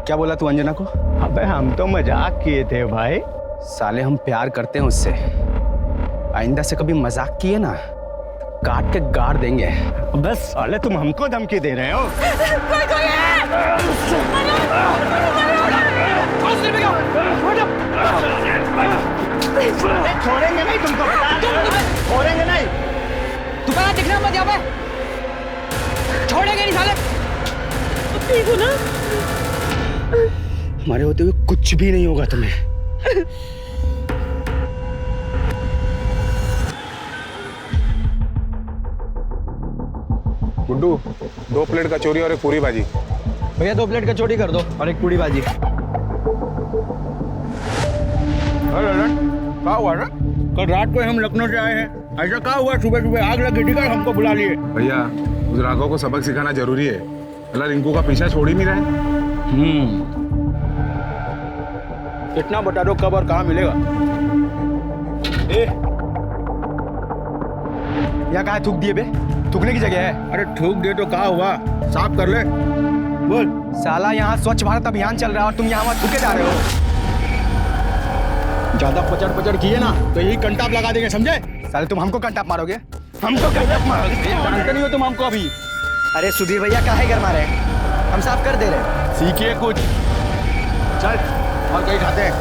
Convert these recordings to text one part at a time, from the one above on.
क्या बोला तू अंजना को? अबे हम तो मजाक किए थे भाई। साले हम प्यार करते हैं उससे, आइंदा से कभी मजाक किए ना तो काट के गाड़ देंगे। बस साले तुम हमको धमकी दे रहे हो। छोड़ेंगे नहीं तुमको, छोड़ेंगे नहीं। तू कहाँ दिखना मत यहाँ पे, छोड़ेंगे नहीं साले। ठीक हो ना? हमारे होते हुए कुछ भी नहीं होगा तुम्हें। गुड्डू 2 प्लेट कचौरी और एक पूरी भाजी। भैया 2 प्लेट कचौड़ी कर दो और एक पूरी भाजी। क्या हुआ ना? कल रात को हम लखनऊ से आए हैं, ऐसा क्या हुआ? सुबह सुबह आग लग गई, हमको बुला लिए। भैया उस राघव को सबक सिखाना जरूरी है, अल्लाह रिंकू का पीछा छोड़ ही नहीं रहे। कितना बता दो, कब और कहाँ मिलेगा? या कहाँ थूक दिए बे? थूकने की जगह है। अरे थूक दे तो क्या हुआ, साफ कर ले। बोल। साला यहाँ स्वच्छ भारत अभियान चल रहा है और तुम यहाँ वहाँ थूके जा रहे हो। ज्यादा पचड़ पचड़ किए ना तो यही कंटाप लगा देंगे, समझे? साले तुम हमको कंटाप मारोगे? हमको कंटाप मारोगे? जानते नहीं हो तुम हमको अभी। अरे सुधीर भैया काहे घर मारे हैं? हम साफ कर दे रहे हैं। सीखिए कुछ। चल और कहीं खाते हैं।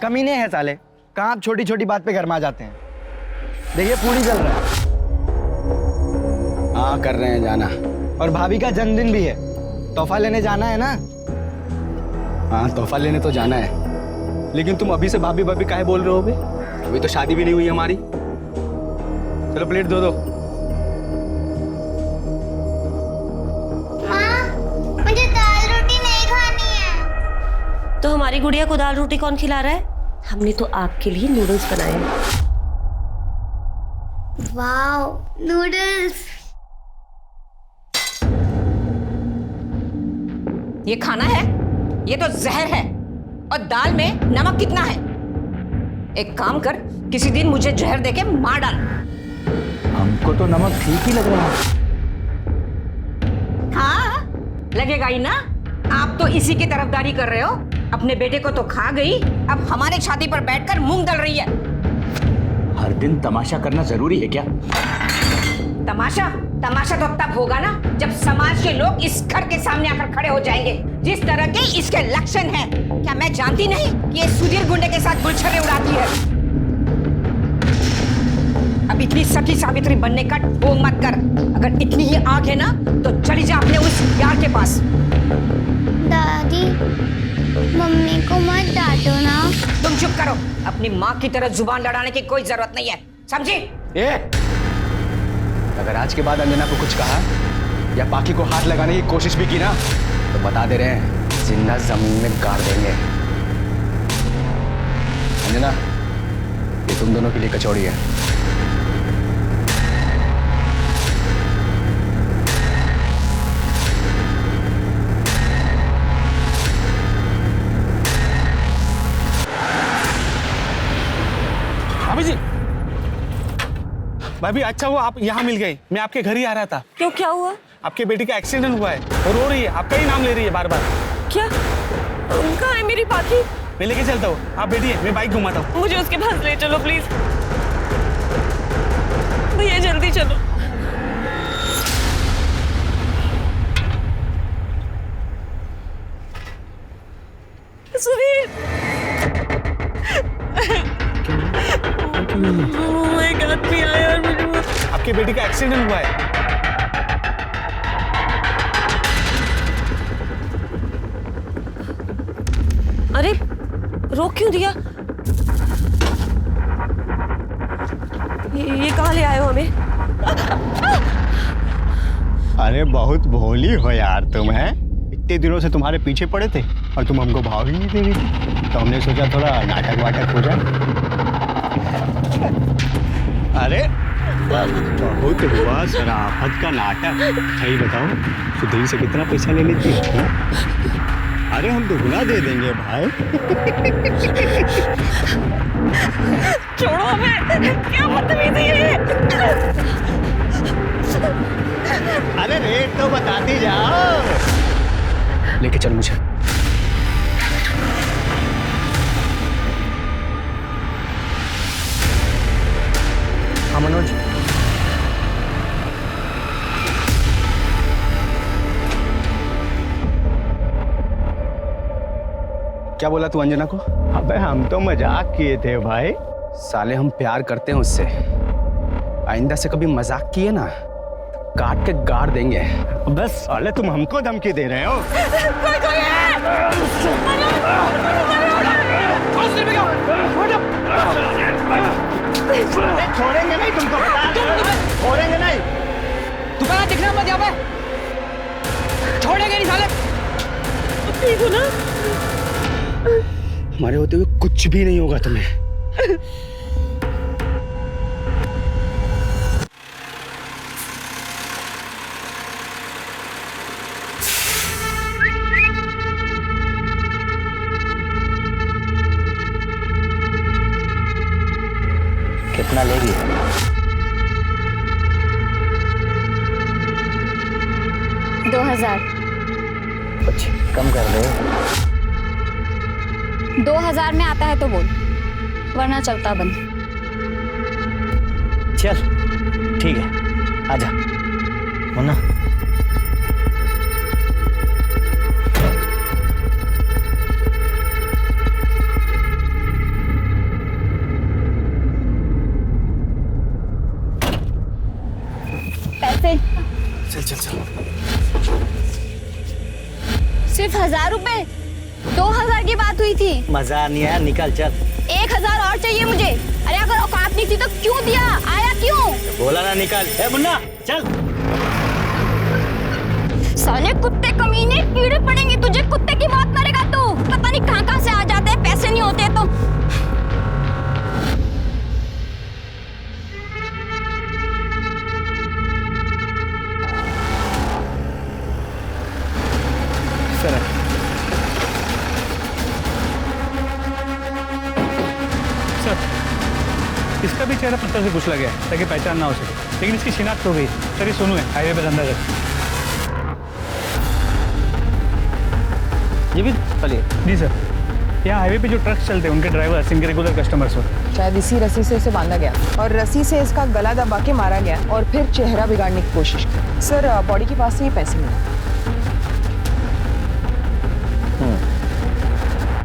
कमीने हैं साले, कहाँ आप छोटी छोटी बात पे घर में आ जाते हैं। देखिए पूरी जल रहा है। हाँ कर रहे हैं जाना, और भाभी का जन्मदिन भी है, तोहफा लेने जाना है ना? हाँ तोहफा लेने तो जाना है, लेकिन तुम अभी से भाभी भाभी काहे बोल रहे हो बे? अभी तो शादी भी नहीं हुई हमारी। चलो प्लेट दो। माँ, मुझे दाल रोटी नहीं खानी है। तो हमारी गुड़िया को दाल रोटी कौन खिला रहा है? हमने तो आपके लिए नूडल्स बनाए हैं। Wow, noodles. ये खाना है? ये तो जहर है। और दाल में नमक कितना है? एक काम कर, किसी दिन मुझे जहर देके मार डाल। हमको तो नमक ठीक ही लग रहा है। हाँ लगेगा ही ना, आप तो इसी की तरफदारी कर रहे हो। अपने बेटे को तो खा गई, अब हमारे छाती पर बैठकर मूंग दल रही है। हर दिन तमाशा करना जरूरी है क्या? तमाशा तमाशा तो तब होगा ना जब समाज के लोग इस घर के सामने आकर खड़े हो जाएंगे। जिस तरह के इसके लक्षण हैं, क्या मैं जानती नहीं कि ये सुधीर गुंडे के साथ गुलछर्रे उड़ाती है? अब इतनी सती सावित्री बनने का ढोंग मत कर। अगर इतनी ही आग है ना तो चली जा अपने उस यार के पास। दादी, मम्मी को मत डांटो ना। तुम चुप करो, अपनी माँ की तरह जुबान लड़ाने की कोई जरूरत नहीं है, समझी? अगर आज के बाद अंजना को कुछ कहा या बाकी को हाथ लगाने की कोशिश भी की ना तो बता दे रहे हैं, जिंदा जमीन में गाड़ देंगे। अंजना, ये तुम दोनों के लिए कचौड़ी है। भाभी जी, भाभी अच्छा हुआ आप यहाँ मिल गई। मैं आपके घर ही आ रहा था। क्यों, क्या हुआ? आपके बेटी का एक्सीडेंट हुआ है और रो रही है, आपका ही नाम ले रही है बार बार। क्या? कहाँ है मेरी पाखी? मैं लेके चलता हूँ, आप बैठिए, मैं बाइक घुमाता हूँ। मुझे उसके पास ले चलो प्लीज। भैया जल्दी चलो। सुधीर, एक आदमी आया और मुझे आपके बेटी का एक्सीडेंट हुआ है। अरे रोक क्यों दिया? ये कहाँ ले आए हो हमें? अरे बहुत भोली हो यार तुम, हैं? इतने दिनों से तुम्हारे पीछे पड़े थे और तुम हमको भाव ही नहीं दे रही थी, तो हमने सोचा थोड़ा नाटक वाटक हो जाए। अरे बहुत हुआ शराफत का नाटक। सही बताओ, सुधीर से कितना पैसा ले लेती है? अरे हम दुगना दे देंगे भाई। छोड़ो हमें, क्या बदतमीजी है ये? अरे रेट तो बताती जाओ। लेके चल मुझे। हाँ मनोज, क्या बोला तू अंजना को? अबे हम तो मजाक किए थे भाई। साले हम प्यार करते हैं उससे, आइंदा से कभी मजाक किए ना तो काट के गाड़ देंगे। बस साले तुम हमको धमकी दे रहे हो। छोड़ेंगे नहीं तुमको, छोड़ेंगे नहीं। दोबारा दिखना मत यहाँ पे, छोड़ेंगे नहीं साले। ठीक हो ना? हमारे होते हुए कुछ भी नहीं होगा तुम्हें। कितना लेगी? 2000। कुछ कम कर दो। 2000 में आता है तो बोल, वरना चलता बंद। चल ठीक है, आजा मुन्ना। पैसे चल चल चल। सिर्फ 1000 रुपए? 2000 की बात हुई थी। मजा नहीं आया, निकल चल। 1000 और चाहिए मुझे। अरे अगर औकात नहीं थी तो क्यों दिया? आया क्यों? बोला ना निकल। ए मुन्ना चल। साले कुत्ते कमीने, कीड़े पड़ेंगे तुझे, कुत्ते की मौत मरेगा तू। पता नहीं कहां से आ जाते हैं, पैसे नहीं होते तो। इसका भी चेहरा पत्थर से कुचला गया है ताकि पहचान ना हो सके, लेकिन इसकी शिनाख्त हो गई। सर ये सोनू है, हाईवे पे धंधा करता है। ये भी चलिए। जी सर, यहाँ हाईवे पे जो ट्रक चलते हैं उनके ड्राइवर इनके रेगुलर कस्टमर्स होते हैं। शायद इसी रस्सी से इसे बांधा गया और रस्सी से इसका गला दबा के मारा गया और फिर चेहरा बिगाड़ने की कोशिश की। सर बॉडी के पास से ये पैसे मिले।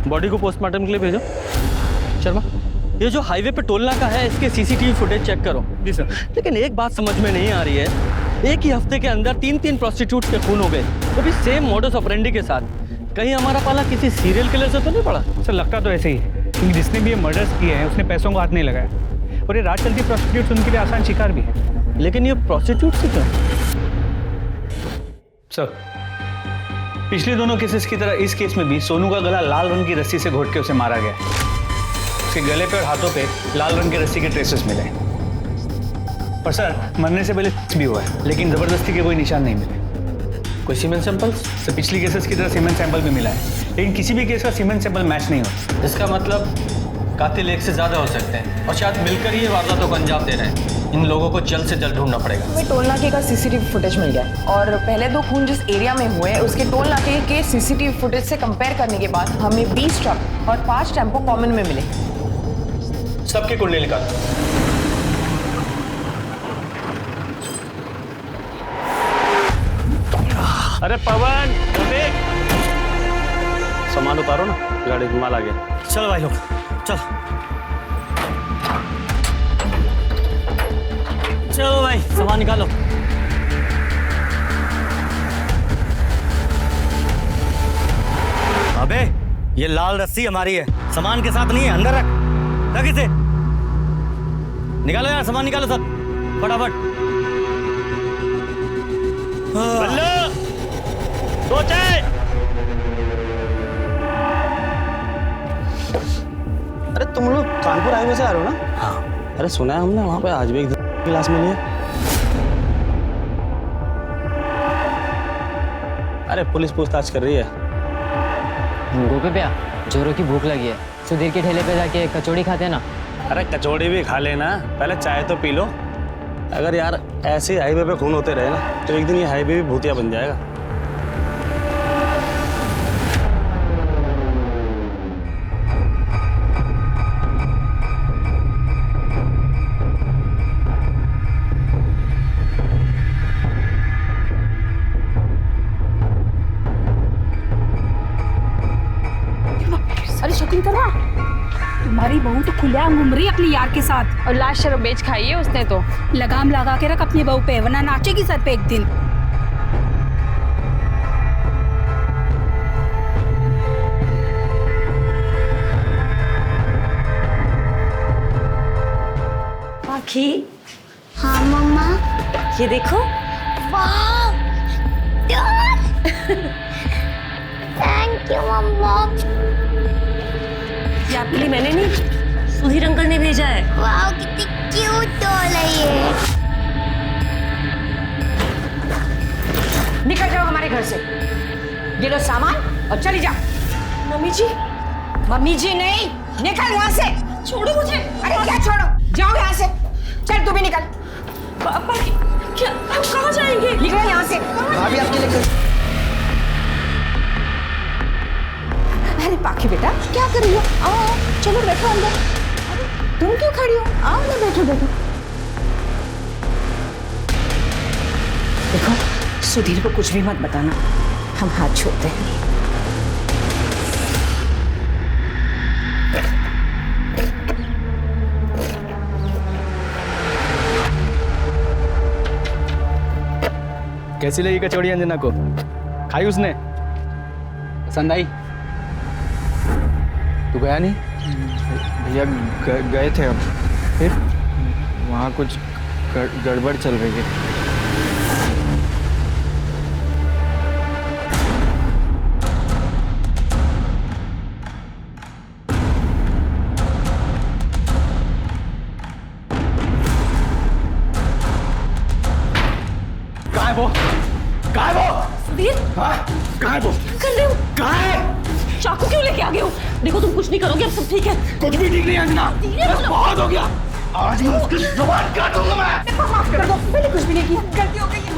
बॉडी को पोस्टमार्टम के लिए भेजो। शर्मा, ये जो हाईवे पे टोल नाका है इसके सीसीटीवी फुटेज चेक करो। जी सर। लेकिन एक बात समझ में नहीं आ रही है, एक ही हफ्ते के अंदर 3 प्रोस्टिट्यूट के खून हो गए, वो भी सेम मॉडस ऑपरेंडी के साथ। कहीं हमारा पाला किसी सीरियल किलर से तो नहीं पड़ा? सर लगता तो ऐसे ही है, क्योंकि जिसने भी ये मर्डर्स किए हैं उसने पैसों को हाथ नहीं लगाया, और ये रात चलती प्रोस्टिट्यूट्स उनके लिए आसान शिकार भी है। लेकिन ये प्रोस्टिट्यूट से क्यों? सर पिछले दोनों केसेस की तरह इस केस में भी सोनू का गला लाल रंग की रस्सी से घोट के उसे मारा गया। उसके गले पे और हाथों पे लाल रंग की रस्सी के ट्रेसेस मिले। पर सर मरने से पहले भी हुआ है, लेकिन जबरदस्ती के कोई निशान नहीं मिले। कोई सीमेंट सैंपल्स? सर पिछली केसेस की तरह सीमेंट सैंपल भी मिला है, लेकिन किसी भी केस का सीमेंट सैंपल मैच नहीं होता। इसका मतलब कातिल एक से ज्यादा हो सकते हैं और शायद मिलकर ही ये वारदातों को अंजाम दे रहे हैं। इन लोगों को जल्द से जल्द ढूंढना पड़ेगा। हमें टोल नाके का सीसीटीवी फुटेज मिल गया और पहले 2 खून जिस एरिया में हुए उसके टोल नाके के सीसीटीवी फुटेज से कंपेयर करने के बाद हमें 20 ट्रक और 5 टेम्पो कॉमन में मिले। सबके कुंडली निकाल। अरे पवन, देख सामान उतारो ना, गाड़ी में माल आ गया। चलो भाई लोग चल। चलो भाई सामान निकालो। अबे ये लाल रस्सी हमारी है, सामान के साथ नहीं है। अंदर रख इसे। निकालो यार, सामान निकालो सब फटाफट। अरे तुम लोग कानपुर हाईवे से आ रहे हो ना? हाँ। अरे सुना है हमने वहाँ पे आज भी एक क्लास मिली है। अरे पुलिस पूछताछ कर रही है। गोपे भैया जोरों की भूख लगी है, सुधीर के ठेले पे जाके कचौड़ी खाते हैं ना। अरे कचौड़ी भी खा लेना, पहले चाय तो पी लो। अगर यार ऐसे हाईवे पे खून होते रहे ना तो एक दिन ये हाईवे भी भूतिया बन जाएगा। खुलेआम घूम रही अपनी यार के साथ। और लास्ट शराब बेच खाई है उसने तो। लगाम लगा के रख अपनी बहू पे, वरना नाचेगी सर पे एक दिन। आखी, हाँ मम्मा। ये देखो। थैंक यू मम्मा। ये आपके लिए मैंने नहीं, सुधीर अंकल ने भेजा है। वाह कितनी क्यूट डॉल है ये। निकल जाओ हमारे घर से, ये लो सामान और चली जाओ। मम्मी जी। मम्मी जी नहीं, निकल यहाँ से। छोड़ो मुझे। अरे क्या छोड़ो, जाओ यहाँ से। चल तू भी निकल। पापा क्या, आप कहाँ जाएंगे? निकलो यहाँ से। भाभी आपके लिए अरे पाखी बेटा क्या कर रही हो? आओ चलो बैठो अंदर। अरे तुम क्यों खड़ी हो? आओ ना, बैठो बैठो। देखो सुधीर को कुछ भी मत बताना, हम हाथ छोड़ते हैं। कैसी लगी कचौड़ी अंजना को? खाई उसने? पसंद आई? तू गया नहीं? भैया गए थे, अब फिर वहाँ कुछ गड़बड़ चल रही है। कहाँ है वो? कहाँ है वो? सुधीर, हाँ? कहाँ है वो? कर रहे हो? कहाँ है? चाकू क्यों लेके आ गए हो? देखो तुम कुछ नहीं करोगे, अब सब ठीक है। कुछ भी ठीक नहीं अंजना, बस बहुत हो गया। आज मैं उसकी जुबान काटूंगा मैं। माफ कर दो, मैंने कुछ भी नहीं किया, गलती हो गई है।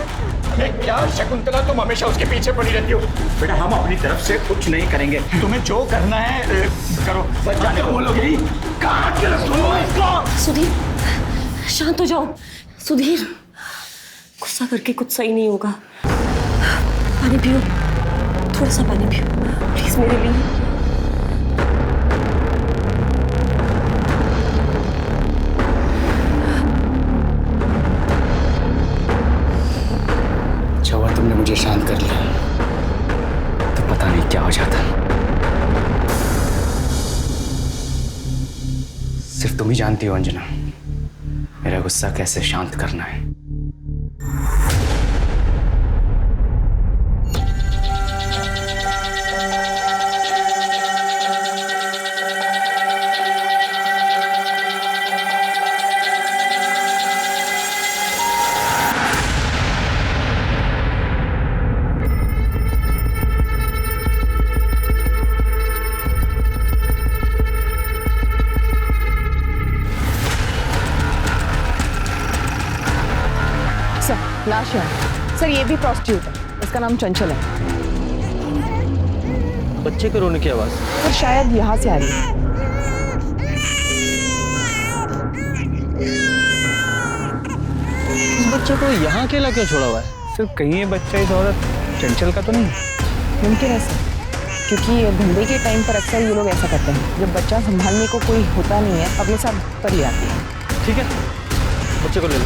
ये क्या शकुंतला, तुम हमेशा उसके पीछे पड़ी रहती हो। बेटा हम अपनी तरफ से कुछ नहीं करेंगे, तुम्हें जो करना है करो। बच जाने को बोलोगे? काट के रखो इसको। सुधीर शांत हो जाओ। सुधीर गुस्सा करके कुछ सही नहीं होगा। पानी पियो, थोड़ा सा पानी पियो प्लीज मेरे लिए। अच्छा हुआ तुमने मुझे शांत कर लिया, तो पता नहीं क्या हो जाता। सिर्फ तुम ही जानती हो अंजना, मेरा गुस्सा कैसे शांत करना है। लाश है सर, ये भी प्रोस्टिट्यूट है, इसका नाम चंचल है। बच्चे के रोने की आवाज सर शायद यहाँ से आ रही है। इस बच्चे को यहाँ अकेला क्यों छोड़ा हुआ है? सिर्फ कहीं ये बच्चा इस औरत चंचल का तो नहीं? मुमकिन है सर, क्योंकि धंधे के टाइम पर अक्सर ये लोग ऐसा करते हैं, जब बच्चा संभालने को कोई होता नहीं है अपने साथ पर ले आते हैं। ठीक है, बच्चे को ले लो।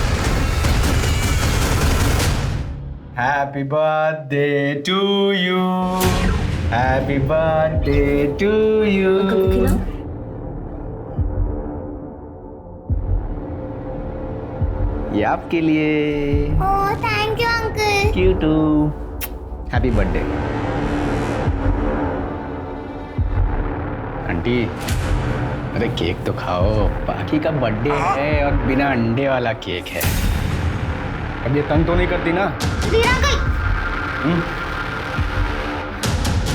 Happy birthday to you. Happy birthday to you. ये आपके लिए। Oh thank you uncle. क्यू टू। Happy birthday. आंटी अरे केक तो खाओ, बाकी का बर्थडे है और बिना अंडे वाला केक है। अब ये तंग तो नहीं करती ना?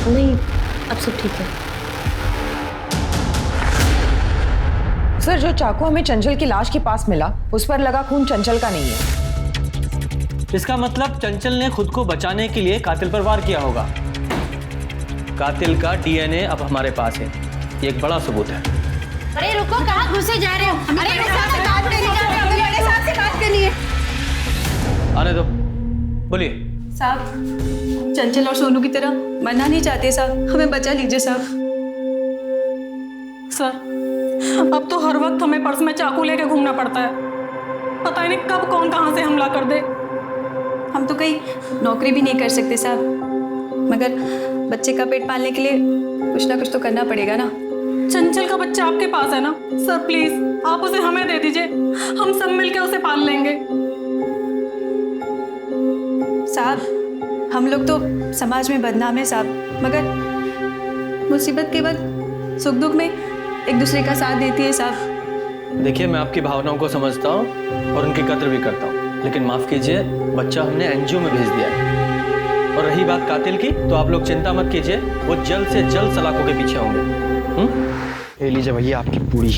नहीं, अब सब ठीक है। सर जो चाकू हमें चंचल की लाश के पास मिला, उस पर लगा खून चंचल का नहीं है। इसका मतलब चंचल ने खुद को बचाने के लिए कातिल पर वार किया होगा। कातिल का डीएनए अब हमारे पास है, ये एक बड़ा सबूत है। अरे रुको, कहाँ घुसे जा रहे हो? अरे मेरे साथ से बात करनी है, मेरे साथ से बात करनी है। आने दो, बोलिए। साहब चंचल और सोनू की तरह मरना नहीं चाहते साहब, हमें बचा लीजिए साहब। सर अब तो हर वक्त हमें पर्स में चाकू लेके घूमना पड़ता है। पता ही नहीं कब कौन कहाँ से हमला कर दे। हम तो कहीं नौकरी भी नहीं कर सकते साहब, मगर बच्चे का पेट पालने के लिए कुछ ना कुछ तो करना पड़ेगा ना। चंचल का बच्चा आपके पास है ना सर, प्लीज आप उसे हमें दे दीजिए, हम सब मिलकर उसे पाल लेंगे। साहब हम लोग तो समाज में बदनाम है साहब, मगर मुसीबत के वक्त सुख दुख में एक दूसरे का साथ देती है साहब। देखिए, मैं आपकी भावनाओं को समझता हूँ और उनकी कद्र भी करता हूँ, लेकिन माफ कीजिए, बच्चा हमने एनजीओ में भेज दिया है। और रही बात कातिल की, तो आप लोग चिंता मत कीजिए, वो जल्द से जल्द सलाखों के पीछे होंगे। ले लीजिए भैया आपकी पूरी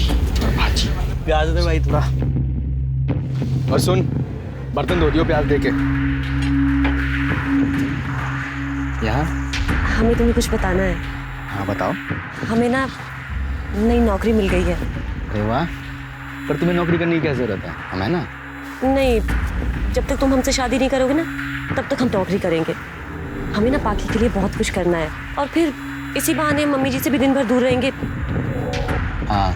भाजी। प्याज दे भाई थोड़ा। और सुन, बर्तन धो दियो प्याज दे के। यहाँ हमें तुम्हें कुछ बताना है। हाँ बताओ। हमें ना नई नौकरी मिल गई है। अरे वाह, पर तुम्हें नौकरी करने की क्या जरूरत है, हमें ना। नहीं, जब तक तुम हमसे शादी नहीं करोगे ना, तब तक हम नौकरी करेंगे। हमें ना पाकी के लिए बहुत कुछ करना है, और फिर इसी बहाने मम्मी जी से भी दिन भर दूर रहेंगे। हाँ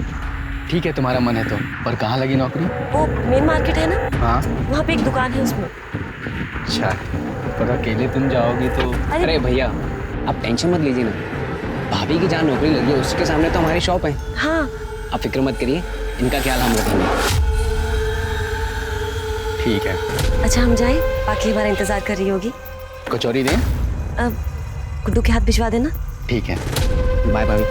ठीक है, तुम्हारा मन है तो, पर कहाँ लगी नौकरी? वो मेन मार्केट है ना, हाँ वहाँ पे एक दुकान है उसमें। अच्छा, पर अकेले तुम जाओगी तो? अरे भैया आप टेंशन मत लीजिए ना, भाभी की जहाँ नौकरी लगी है उसके सामने तो हमारी शॉप है। हाँ आप फिक्र मत करिए, इनका ख्याल हम रखेंगे। ठीक है। अच्छा हम जाए, पाकी हमारा इंतजार कर रही होगी। कचौरी दें? अब गुड्डू के हाथ भिजवा देना। ठीक है, बाय भाभी।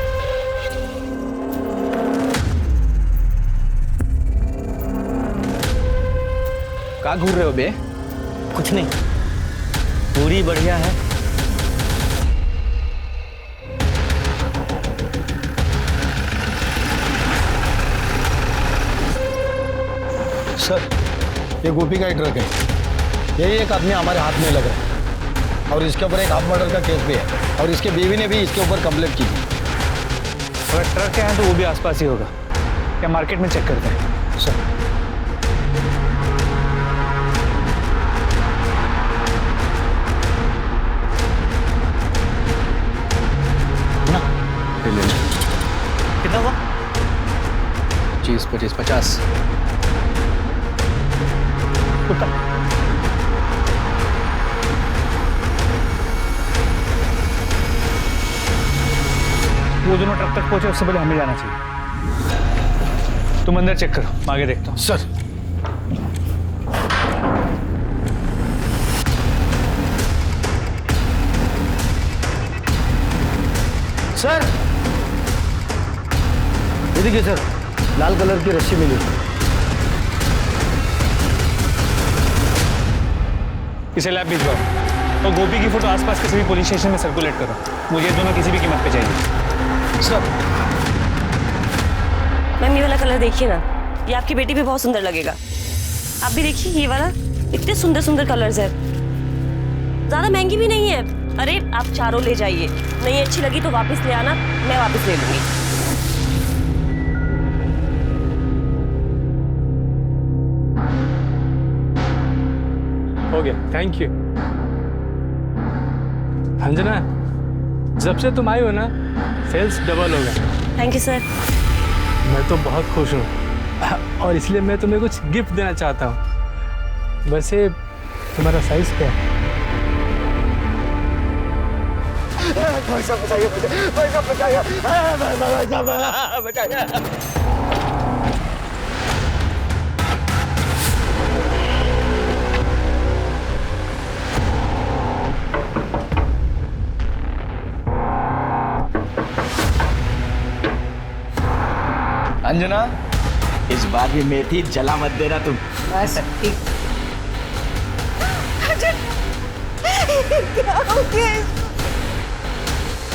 कहाँ घूर रहे हो बे? कुछ नहीं, पूरी बढ़िया है। सर ये गोपी का ही ट्रक है, यही एक आदमी हमारे हाथ में लग रहा है, और इसके ऊपर एक हाफ मर्डर का केस भी है, और इसके बीवी ने भी इसके ऊपर कंप्लेंट की थी। अगर ट्रक है तो वो भी आसपास ही होगा, क्या मार्केट में चेक करते हैं। सर कितना हुआ? 20, 25, 50। वो दोनों ट्रक तक पहुंचे उससे पहले हमें जाना चाहिए। तुम अंदर चेक करो, मैं आगे देखता हूँ। सर सर ये देखिए सर, लाल कलर की रस्सी मिली। इसे लैब भिजवाओ, तो गोपी की फोटो आसपास के सभी पुलिस स्टेशन में सर्कुलेट करो। मुझे दोनों किसी भी कीमत पे चाहिए। सर मैम ये वाला कलर देखिए ना, ये आपकी बेटी पे बहुत सुंदर लगेगा। आप भी देखिए ये वाला, इतने सुंदर सुंदर कलर्स है, ज्यादा महंगी भी नहीं है। अरे आप चारों ले जाइए, नहीं अच्छी लगी तो वापस ले आना, मैं वापस ले लूंगी। हो गया, थैंक यू। अंजना, जब से तुम आई हो ना, सेल्स डबल हो गया। Thank you sir. मैं तो बहुत खुश हूँ, और इसलिए मैं तुम्हें कुछ गिफ्ट देना चाहता हूँ। वैसे तुम्हारा साइज क्या है? पैसा बचाइए, पैसा बचाइए, पैसा बचाइए। अंजना, इस बार भी मेथी जला मत देना तुम। बस ठीक। क्या हो गया?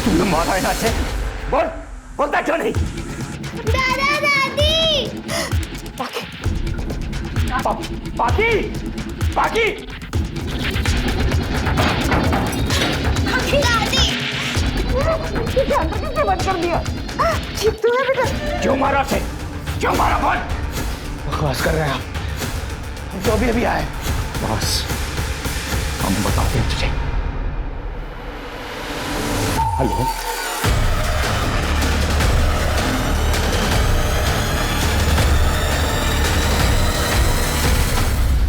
तुम मारा यहाँ से, बोल, बोलता क्यों नहीं? दादा दादी। पाकी, पाकी, पाकी, दादी। किसने बंद कर दिया? चित्तू है बेटा। क्यों मारा से? क्यों मारा बोल? बकवास कर रहे हैं आप। जो भी अभी आए बॉस, हम बताते हैं तुझे। हेलो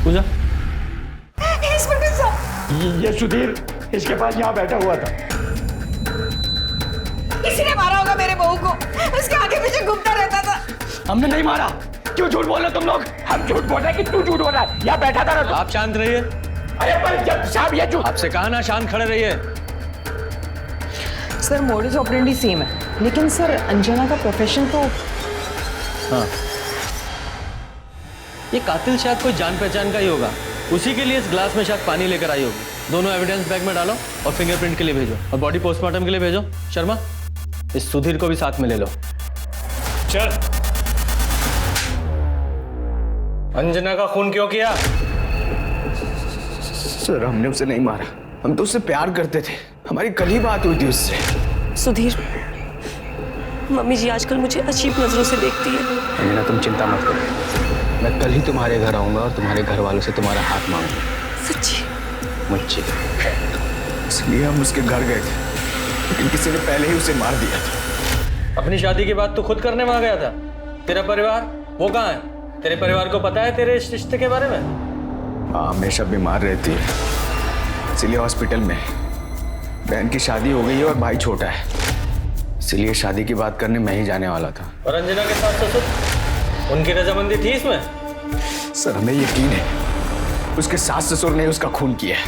पूजा इंस्पेक्टर साहब, ये सुधीर इसके पास यहाँ बैठा हुआ था। किसी ने मारा होगा मेरे बहू को, उसके आगे पीछे घूमता रहता था। हमने नहीं मारा। क्यों झूठ बोल रहे तुम लोग? हम झूठ बोल रहे हैं कि तू झूठ बोल रहा है? यहाँ बैठा था ना। आप शांत रहिए। अरे पर जब साहब ये झूठ। आपसे कहा ना शांत खड़े रहिए। सर मोडिस ऑपरेंडी सेम है, लेकिन सर अंजना का प्रोफेशन तो। हाँ, ये कातिल शायद कोई जान पहचान का ही होगा, उसी के लिए इस ग्लास में शायद पानी लेकर आई होगी। दोनों एविडेंस बैग में डालो और फिंगरप्रिंट के लिए भेजो, और बॉडी पोस्टमार्टम के लिए भेजो। शर्मा, इस सुधीर को भी साथ में ले लो। चल। अंजना का खून क्यों किया? सर हमने उसे नहीं मारा, हम तो उससे प्यार करते थे, हमारी कल ही बात हुई थी उससे। सुधीर, मम्मी जी आजकल मुझे अजीब नजरों से देखती है। अंजना तुम चिंता मत करो, मैं कल ही तुम्हारे घर आऊंगा और तुम्हारे घर वालों से तुम्हारा हाथ मांगूंगा। सच्ची? मुझे इसलिए हम उसके घर गए थे, लेकिन किसी ने पहले ही उसे मार दिया था। अपनी शादी की बात तो खुद करने वहां गया था। तेरा परिवार वो कहाँ है? तेरे परिवार को पता है तेरे इस रिश्ते के बारे में? माँ हमेशा बीमार रहती है, इसलिए हॉस्पिटल में। बहन की शादी हो गई है और भाई छोटा है, इसलिए शादी की बात करने मैं ही जाने वाला था। और अंजना के साथ ससुर, उनकी रजामंदी थी इसमें? सर हमें यकीन है उसके सास ससुर ने उसका खून किया है।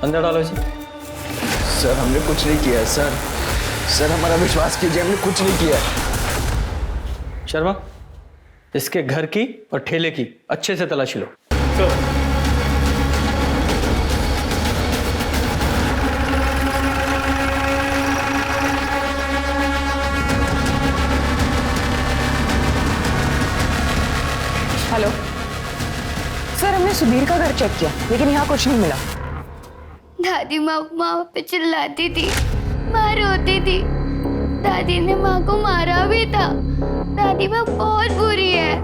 अंदर डालो इसे। सर हमने कुछ नहीं किया है सर, सर हमारा विश्वास कीजिए, हमने कुछ नहीं किया है। शर्मा, इसके घर की और ठेले की अच्छे से तलाशी लो। हेलो सर, हमने सुधीर का घर चेक किया, लेकिन यहाँ कुछ नहीं मिला। दादी माँ पे चिल्लाती थी, माँ रोती थी। दादी ने माँ को मारा भी था। दादी माँ बहुत बुरी है।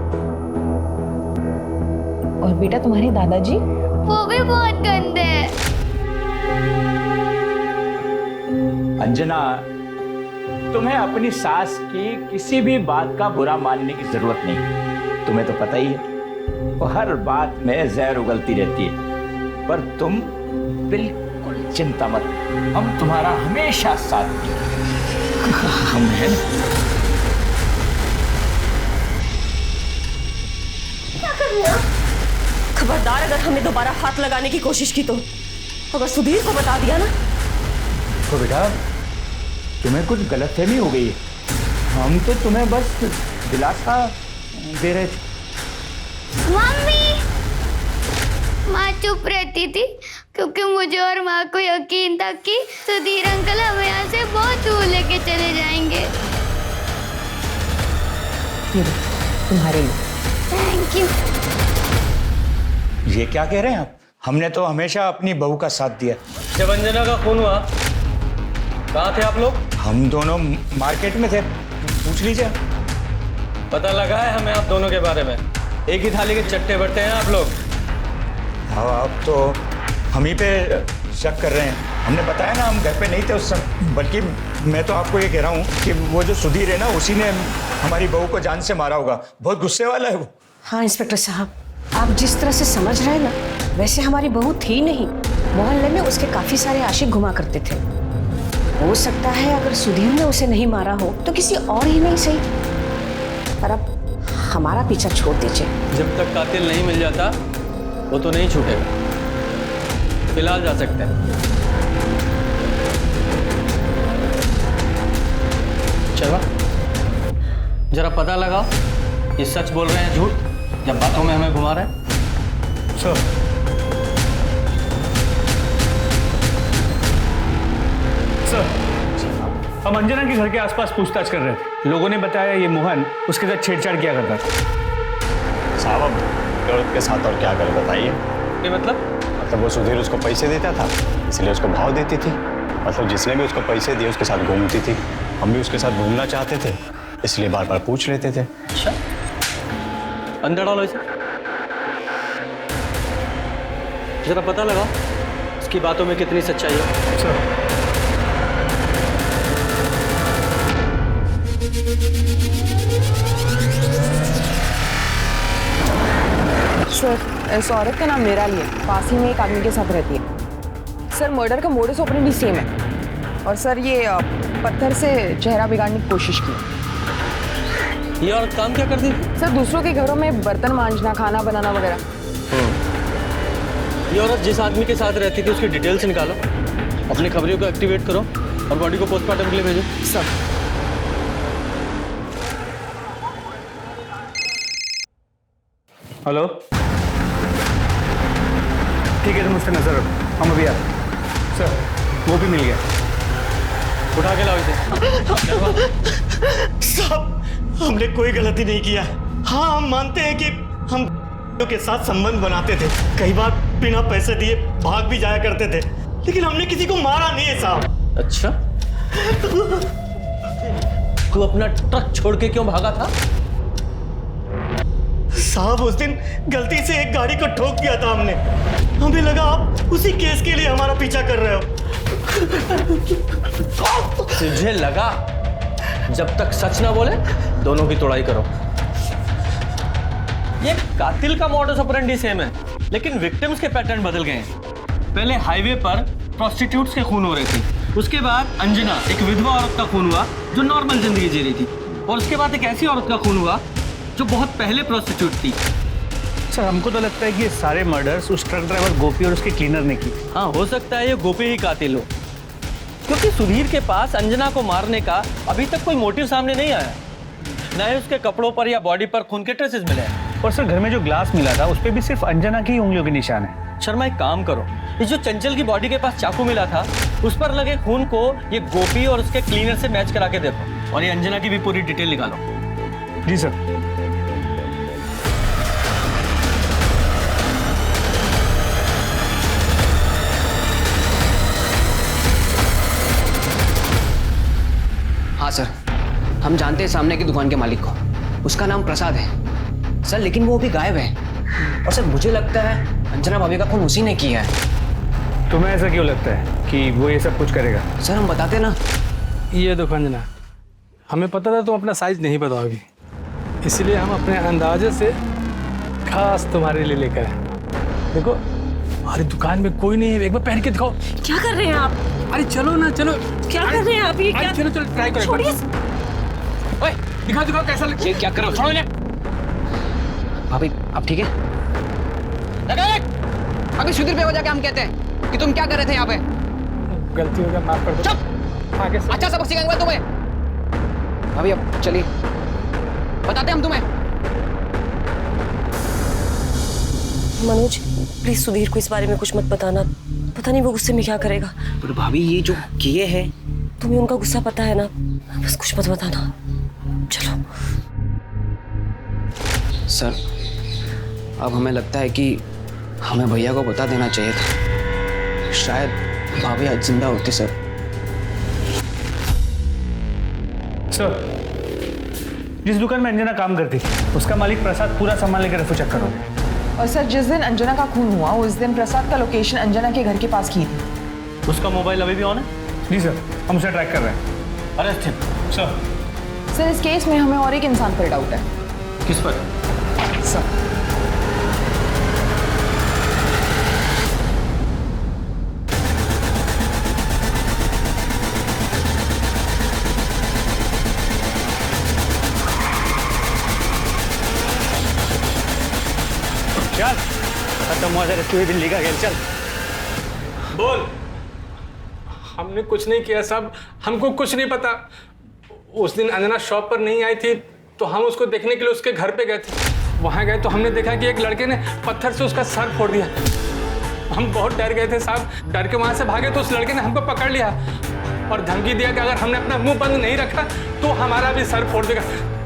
और बेटा तुम्हारे दादाजी? वो भी बहुत गंदे हैं। अंजना, तुम्हें अपनी सास की किसी भी बात का बुरा मानने की जरूरत नहीं। तुम्हें तो पता ही है वो हर बात में जहर उगलती रहती है, पर तुम बिल्कुल चिंता मत, हम तुम्हारा हमेशा साथ देंगे। हम हैं ना? क्या कर रहे हो? खबरदार अगर हमने दोबारा हाथ लगाने की कोशिश की तो, अगर सुधीर को बता दिया ना। तो बेटा तुम्हें कुछ गलतफहमी हो गई है, हम तो तुम्हें बस दिलासा दे रहे थे। मम्मी, माँ चुप रहती थी क्योंकि मुझे और माँ को यकीन था कि सुधीर अंकल हमें यहाँ से बहुत दूर लेके चले जाएंगे। तुम्हारे लिए। Thank you. ये क्या कह रहे हैं आप? हमने तो हमेशा अपनी बहू का साथ दिया। जब अंजना का खून हुआ कहाँ थे आप लोग? हम दोनों मार्केट में थे, पूछ लीजिए। पता लगा है हमें आप दोनों के बारे में, एक ही थाली के चट्टे बट्टे हैं आप लोग। हाँ, आप तो हम ही पे शक कर रहे हैं। हमने बताया ना हम घर पे नहीं थे उस समय, बल्कि मैं तो आपको ये कह रहा हूँ कि वो जो सुधीर है ना, उसी ने हमारी बहू को जान से मारा होगा। बहुत गुस्से वाला है वो। हाँ इंस्पेक्टर साहब, आप जिस तरह से समझ रहे हैं ना, वैसे हमारी बहू थी नहीं। मोहल्ले में उसके काफी सारे आशिक घुमा करते थे। हो सकता है अगर सुधीर ने उसे नहीं मारा हो तो किसी और ही नहीं सही। पर अब हमारा पीछा छोड़ दीजिए। जब तक कातिल नहीं मिल जाता वो तो नहीं छूटेगा। फिलहाल जा सकते हैं। चलो जरा पता लगाओ ये सच बोल रहे हैं झूठ, जब बातों में हमें घुमा रहे हैं। सर, हम अंजना के घर के आसपास पूछताछ कर रहे थे। लोगों ने बताया ये मोहन उसके साथ छेड़छाड़ किया करता था। साहब अब औरत के साथ और क्या करे बताइए? ये मतलब वो सुधीर उसको पैसे देता था, इसलिए उसको भाव देती थी। मतलब जिसने भी उसको पैसे दिए उसके साथ घूमती थी। हम भी उसके साथ घूमना चाहते थे, इसलिए बार बार पूछ लेते थे। अच्छा, अंदर डालो इसे। जरा पता लगाओ इसकी बातों में कितनी सच्चाई है। सर, सर इस औरत का नाम निराली है, पास ही में एक आदमी के साथ रहती है। सर मर्डर का मोडस ऑपरेंडी सेम है और सर ये पत्थर से चेहरा बिगाड़ने की कोशिश की। ये औरत काम क्या करती थी? सर दूसरों के घरों में बर्तन मांजना, खाना बनाना वगैरह। ये औरत जिस आदमी के साथ रहती थी उसकी डिटेल्स निकालो, अपनी खबरियों को एक्टिवेट करो और बॉडी को पोस्टमार्टम के लिए भेजो। सब हेलो, ठीक है, तुम उस पर नजर रखो, हम अभी आते हैं। सर वो भी मिल गया, उठा के लाओ इसे। साहब हमने कोई गलती नहीं किया। हाँ हम मानते हैं कि हम के साथ संबंध बनाते थे, कई बार बिना पैसे दिए भाग भी जाया करते थे, लेकिन हमने किसी को मारा नहीं है साहब। अच्छा, तू अपना ट्रक छोड़ के क्यों भागा था? साहब उस दिन गलती से एक गाड़ी को ठोक दिया था हमने, हमें लगा आप उसी केस के लिए हमारा पीछा कर रहे हो। तुझे लगा? जब तक सच ना बोले दोनों की तोड़ाई करो। ये कातिल का मॉडस ऑपरेंडी सेम है, लेकिन विक्टिम्स के पैटर्न बदल गए हैं। पहले हाईवे पर प्रोस्टिट्यूट्स के खून हो रहे थे, उसके बाद अंजना एक विधवा औरत का खून हुआ जो नॉर्मल जिंदगी जी रही थी, और उसके बाद एक ऐसी औरत का खून हुआ जो बहुत पहले प्रोस्टिट्यूट थी। सर हमको तो लगता है कि ये सारे मर्डर्स उस ट्रक ड्राइवर गोपी और उसके क्लीनर ने की। हाँ हो सकता है ये गोपी ही कातिल हो, क्योंकि सुधीर के पास अंजना को मारने का अभी तक कोई मोटिव सामने नहीं आया, न ही उसके कपड़ों पर या बॉडी पर खून के ट्रेसेस मिले हैं। और सर घर में जो ग्लास मिला था उस पे भी सिर्फ अंजना की उंगलियों के निशान है। शर्मा एक काम करो, इस जो चंचल की बॉडी के पास चाकू मिला था उस पर लगे खून को ये गोपी और उसके क्लीनर से मैच करा के देखो, और ये अंजना की भी पूरी डिटेल निकालो। जी सर। हाँ सर, हम जानते हैं सामने की दुकान के मालिक को, उसका नाम प्रसाद है सर, लेकिन वो अभी गायब है। और सर मुझे लगता है अंजना भाभी का खून उसी ने किया है। तुम्हें ऐसा क्यों लगता है कि वो ये सब कुछ करेगा? सर हम बताते ना। ये देखो अंजना, हमें पता था तुम अपना साइज नहीं बताओगी, इसलिए हम अपने अंदाजे से खास तुम्हारे लिए लेकर आए। देखो हमारी दुकान में कोई नहीं है, एक बार पहन के दिखाओ। क्या कर रहे हैं आप? अरे चलो ना, चलो। क्या कर रहे हैं आप? ये क्या? चलो चलो ट्राई करो। छोड़िए। ओए दिखाओ दिखाओ कैसा ये क्या करो? छोड़ो इन्हें। भाभी आप ठीक है? अभी सुधीर पे हो जाके हम कहते हैं कि तुम क्या कर रहे थे यहाँ पे? गलती हो गया, माफ कर दो। चुप। आगे से अच्छा सबक सिखाऊंगा तुम्हें। भाभी अब चलिए, बताते हम तुम्हें। मनोज प्लीज सुधीर को इस बारे में कुछ मत बताना, पता नहीं वो गुस्से में क्या करेगा। पर भाभी ये जो किए हैं, तुम्हें उनका गुस्सा पता है ना, बस कुछ मत बताना। चलो सर, अब हमें लगता है कि हमें भैया को बता देना चाहिए था, शायद भाभी आज जिंदा होती। सर जिस दुकान में अंजना काम करती थी उसका मालिक प्रसाद पूरा सामान लेकर रफू चक्कर हो गया। और सर जिस दिन अंजना का खून हुआ उस दिन प्रसाद का लोकेशन अंजना के घर के पास की थी। उसका मोबाइल अभी भी ऑन है? जी सर, हम उसे ट्रैक कर रहे हैं। Arrest him. सर इस केस में हमें और एक इंसान पर डाउट है। किस पर? सर चल खत्म हुआ रेस्क्यू दिल्ली का खेल, चल बोल। हमने कुछ नहीं किया साहब, हमको कुछ नहीं पता। उस दिन अंजना शॉप पर नहीं आई थी तो हम उसको देखने के लिए उसके घर पे गए थे। वहाँ गए तो हमने देखा कि एक लड़के ने पत्थर से उसका सर फोड़ दिया। हम बहुत डर गए थे साहब, डर के वहाँ से भागे तो उस लड़के ने हमको पकड़ लिया और धमकी दिया कि अगर हमने अपना मुंह बंद नहीं रखा तो हमारा भी सर फोड़ देगा।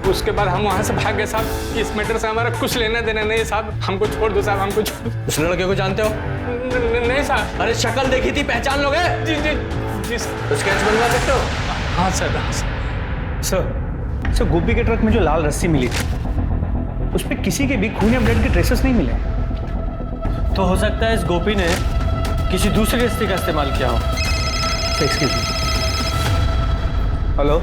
उसके बाद हम वहाँ से भाग गए साहब। इस मैटर से हमारा कुछ लेना देना नहीं साहब, हमको छोड़ दो साहब, हमको छोड़। उस लड़के को जानते हो? नहीं साहब। अरे शक्ल देखी थी, पहचान लोगे? जी जी जी। स्केच बनवा सकते हो? हाँ सर। सर गोपी के ट्रक में जो लाल रस्सी मिली थी उस पर किसी के भी खून या ब्लड के ट्रेसेस नहीं मिले। तो हो सकता है इस गोपी ने किसी दूसरे रस्ते का इस्तेमाल किया हो। Excuse me. हेलो।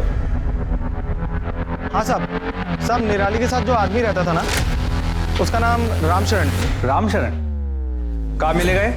हाँ साहब निराली के साथ जो आदमी रहता था ना, उसका नाम रामशरण। रामशरण कहाँ मिलेगा ये?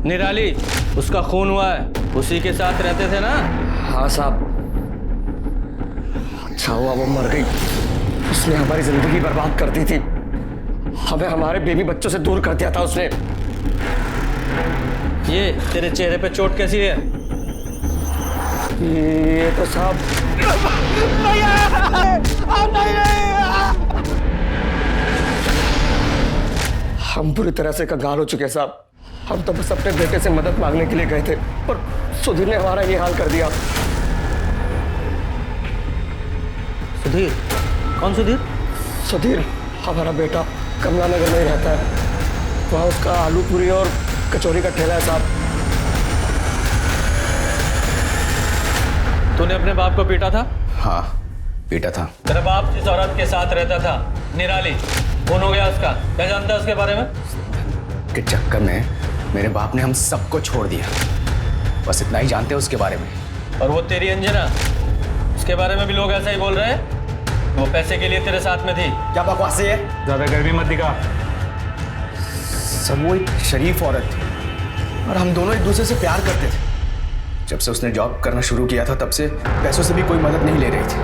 निराली, उसका खून हुआ है, उसी के साथ रहते थे ना? हाँ साहब। अच्छा हुआ वो मर गई, उसने हमारी जिंदगी बर्बाद कर दी थी, हमें हमारे बेबी बच्चों से दूर कर दिया था उसने। ये तेरे चेहरे पे चोट कैसी है? ये तो साहब हम बुरी तरह से कंगाल हो चुके हैं साहब। हम तो बस अपने बेटे से मदद मांगने के लिए गए थे, पर सुधीर ने हमारा ये हाल कर दिया। सुधीर? कौन सुधीर? सुधीर हमारा बेटा कमला नगर में ही रहता है, वहाँ उसका आलू पूरी और कचौरी का ठेला है साहब। तूने अपने बाप को पीटा था? हाँ, पीटा था। तेरा बाप जिस औरत के साथ रहता था, निराली, खून हो गया उसका, क्या जानता है उसके बारे में? के चक्कर में मेरे बाप ने हम सबको छोड़ दिया, बस इतना ही जानते हैं उसके बारे में। और वो तेरी अंजना, उसके बारे में भी लोग ऐसा ही बोल रहे हैं, वो पैसे के लिए तेरे साथ में थी। क्या बकवास है? ज्यादा गर्मी मत दिखा। सब वो एक शरीफ औरत थी और हम दोनों एक दूसरे से प्यार करते थे। जब से उसने जॉब करना शुरू किया था, तब से पैसों से भी कोई मदद नहीं ले रही थी।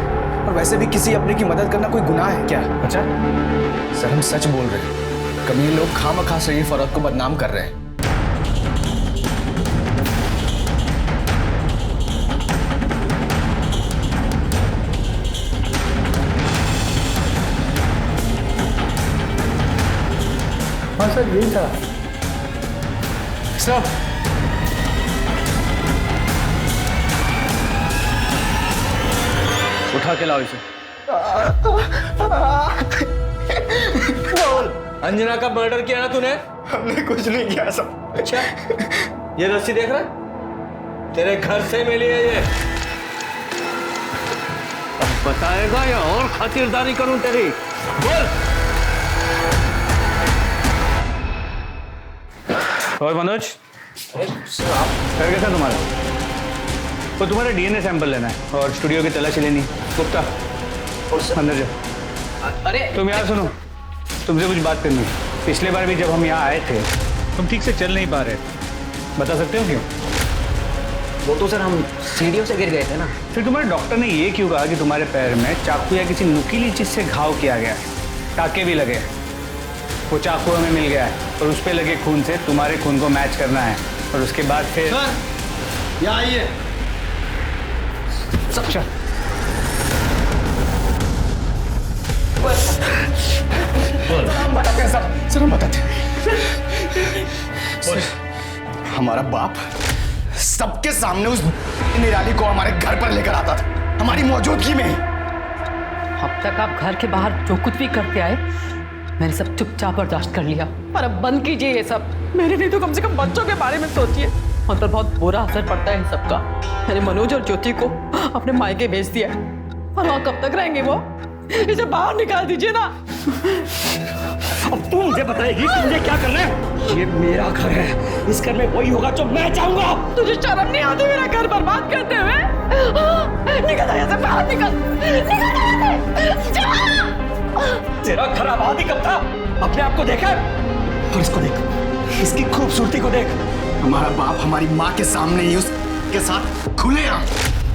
और वैसे भी किसी अपने की मदद करना कोई गुनाह है क्या? अच्छा सर, हम सच बोल रहे हैं, कभी ये लोग खामखा शरीफ औरत को बदनाम कर रहे हैं। हाँ सर, यही था। स्टॉप। उठा के लाओ इसे। अंजना का मर्डर किया ना तूने? हमने कुछ नहीं किया सब। अच्छा, ये रस्सी देख रहा है? तेरे घर से मिली है ये। अब बताएगा या और खातिरदारी करूं तेरी? बोल। और मनोज, कर कैसा तुम्हारा? वो तुम्हारा डीएनए सैंपल लेना है और स्टूडियो की तलाशी लेनी। गुप्ता, अंदर जाओ। अरे तुम यार सुनो, तुमसे कुछ बात करनी है। पिछले बार भी जब हम यहाँ आए थे, तुम ठीक से चल नहीं पा रहे, बता सकते हो क्यों? वो तो सर हम सीढ़ियों से गिर गए थे ना। फिर तुम्हारे डॉक्टर ने ये क्यों कहा कि तुम्हारे पैर में चाकू या किसी नुकीली चीज से घाव किया गया है? टाके भी लगे, वो चाकू हमें मिल गया है और उस पे लगे खून से तुम्हारे खून को मैच करना है और उसके बाद फिर सर यहाँ आइए। अच्छा, हम बताते हैं सर, हम बताते हैं। हमारा बाप सबके सामने उस निराली को हमारे घर पर लेकर आता था, हमारी मौजूदगी में। अब तक आप घर के बाहर जो कुछ भी करते आए, मैंने सब चुपचाप बर्दाश्त कर लिया, पर अब बंद कीजिए ये सब। मेरे नहीं तो कम से कम बच्चों के बारे में सोचिए। उन पर बहुत बुरा असर पड़ता है इन सबका। मैंने मनोज और ज्योति को अपने मायके भेज दिया, और वहाँ कब तक रहेंगे वो? इसे बाहर निकाल दीजिए ना। अब तू मुझे बताएगी कि मुझे क्या करना है? ये मेरा घर है, इस घर में वही होगा जो मैं चाहूंगा। तुझे शर्म नहीं आती मेरा घर बर्बाद करते हुए? निकल यहाँ से, बाहर निकल, तेरा घर आबाद ही कब था? अपने आप को देखा और इसको देख, इसकी खूबसूरती को देख। हमारा बाप हमारी माँ के सामने ही उसके साथ खुले आम।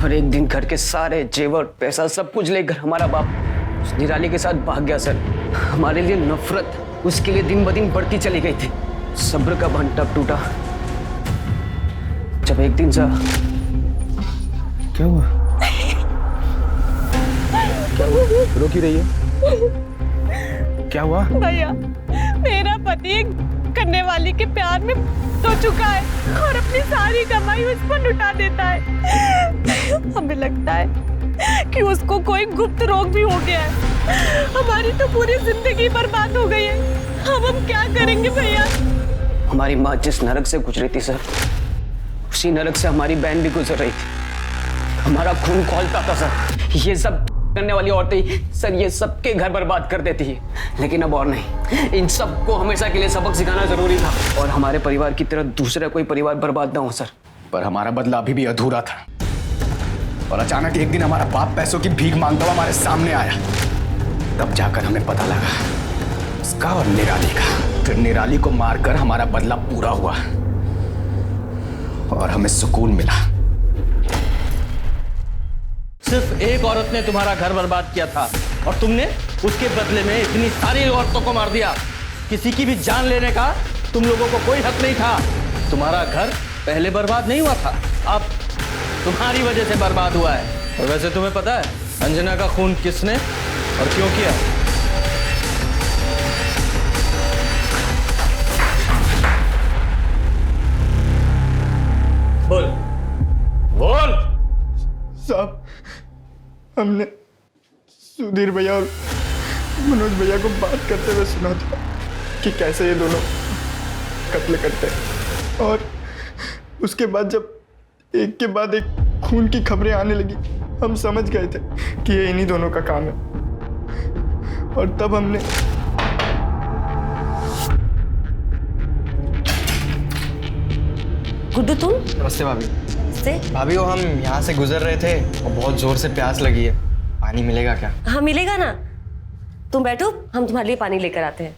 और एक दिन घर के सारे जेवर, पैसा, सब कुछ लेकर हमारा बाप उस निराली के साथ भाग गया सर। हमारे लिए नफरत उसके लिए दिन ब दिन बढ़ती चली गई थी। सब्र का बंध टूटा। जब एक दिन सा क्या हुआ? क्या हुआ? रो क्यों रही है? क्या हुआ? भैया, मेरा पति एक करने वाली के प्यार में तो चुका है और अपनी सारी कमाई उस पर लुटा देता है। हमें लगता है कि उसको कोई गुप्त रोग भी हो गया है। हमारी तो पूरी जिंदगी बर्बाद हो गई है। अब हम क्या करेंगे भैया? हमारी माँ जिस नरक से गुजरी थी सर, उसी नरक से हमारी बहन भी गुजर रही थी। हमारा खून खौलता था सर। ये सब करने वाली औरतें सर ये सबके घर बर्बाद कर देती है, लेकिन अब और नहीं। इन सबको हमेशा के लिए सबक सिखाना जरूरी था, और हमारे परिवार की तरह दूसरा कोई परिवार बर्बाद ना हो सर। पर हमारा बदला अभी भी अधूरा था, और अचानक एक दिन हमारा बाप पैसों की भीख मांगता हुआ हमारे सामने आया। तब जाकर हमें पता लगा उसका और निराली का। फिर निराली को मारकर हमारा बदला पूरा हुआ और हमें सुकून मिला। सिर्फ एक औरत ने तुम्हारा घर बर्बाद किया था और तुमने उसके बदले में इतनी सारी औरतों को मार दिया। किसी की भी जान लेने का तुम लोगों को कोई हक नहीं था। तुम्हारा घर पहले बर्बाद नहीं हुआ था, अब तुम्हारी वजह से बर्बाद हुआ है। और वैसे तुम्हें पता है अंजना का खून किसने और क्यों किया? बोल बोल। साहब, हमने सुधीर भैया और मनोज भैया को बात करते हुए सुना था कि कैसे ये दोनों कत्ल करते हैं, और उसके बाद जब एक के बाद एक खून की खबरें आने लगी, हम समझ गए थे कि ये इन्हीं दोनों का काम है। और तब हमने गुड्डू तुम? नमस्ते भाभी। नमस्ते भाभी, वो हम यहाँ से गुजर रहे थे और बहुत जोर से प्यास लगी है। पानी मिलेगा क्या? हाँ मिलेगा ना, तुम बैठो, हम तुम्हारे लिए पानी लेकर आते हैं।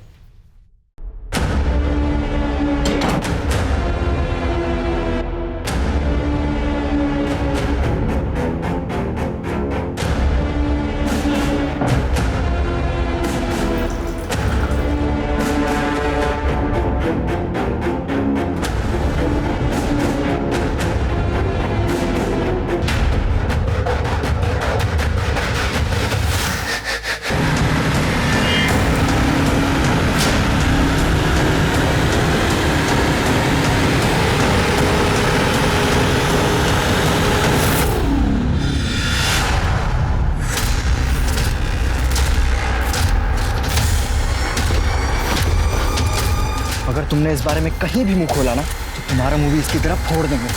अगर तुमने इस बारे में कहीं भी मुंह खोला ना तो तुम्हारा मुंह भी इसकी तरफ फोड़ देंगे,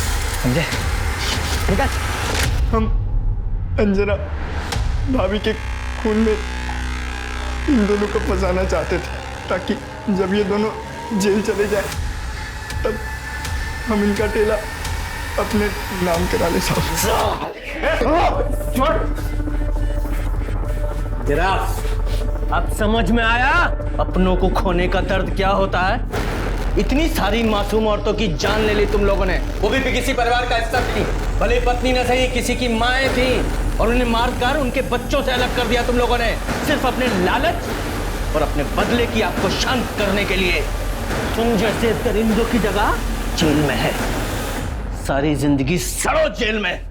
समझे? ठीक है? हम अंजना भाभी के खून में इन दोनों को फंसाना चाहते थे, ताकि जब ये दोनों जेल चले जाए तब हम इनका टेला अपने नाम करा ले। गिरास, अब समझ में आया अपनों को खोने का दर्द क्या होता है? इतनी सारी मासूम औरतों की जान ले ली तुम लोगों ने, वो भी किसी परिवार का हिस्सा थी, भले पत्नी न सही किसी की माएँ थी, और उन्हें मारकर उनके बच्चों से अलग कर दिया तुम लोगों ने, सिर्फ अपने लालच और अपने बदले की आग को शांत करने के लिए। तुम जैसे दरिंदों की जगह जेल में है, सारी जिंदगी सड़ो जेल में।